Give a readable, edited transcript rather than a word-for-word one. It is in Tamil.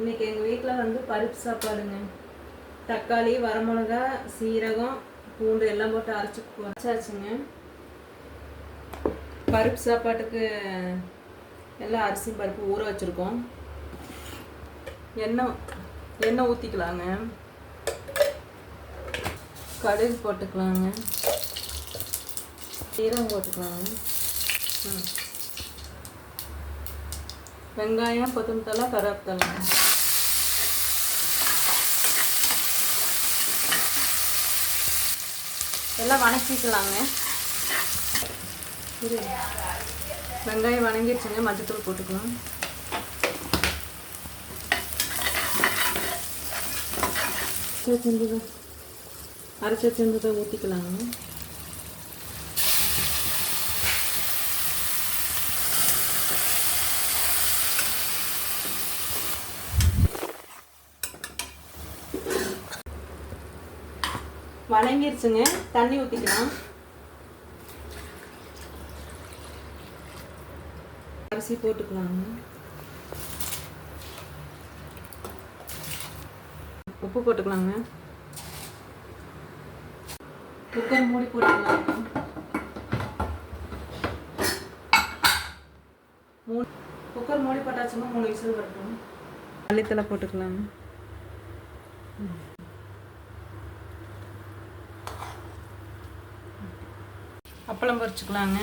இன்னைக்கு எங்கள் வீட்டில் வந்து பருப்பு சாப்பாடுங்க. தக்காளி, வரமிளகா, சீரகம், பூண்டு எல்லாம் போட்டு அரைச்சாச்சுங்க. பருப்பு சாப்பாட்டுக்கு எல்லாம் அரிசி பருப்பு ஊற வச்சுருக்கோம். எண்ணெய் ஊற்றிக்கலாங்க. கடுகு போட்டுக்கலாங்க. சீரகம் போட்டுக்கலாங்க. வெங்காயம், கொத்தமல்லி, கருவேப்பிலை எல்லாம் வணக்கிக்கலாங்க. வெங்காயம் வணங்கிடுச்சுங்க. மஞ்சத்தூள் போட்டுக்கலாம். அரைச்சி வச்சிருந்ததை ஊற்றிக்கலாங்க. வணங்கிருச்சுங்க. தண்ணி ஊற்றிக்கலாம். அரிசி போட்டுக்கலாங்க. உப்பு போட்டுக்கலாங்க. குக்கர் மூடி போட்டுக்கலாங்க. குக்கர் மூடி போட்டாச்சுன்னா 3 விசில் வரட்டும். மல்லித்தலை போட்டுக்கலாங்க. அப்பளம் பொரிச்சுக்கலாங்க.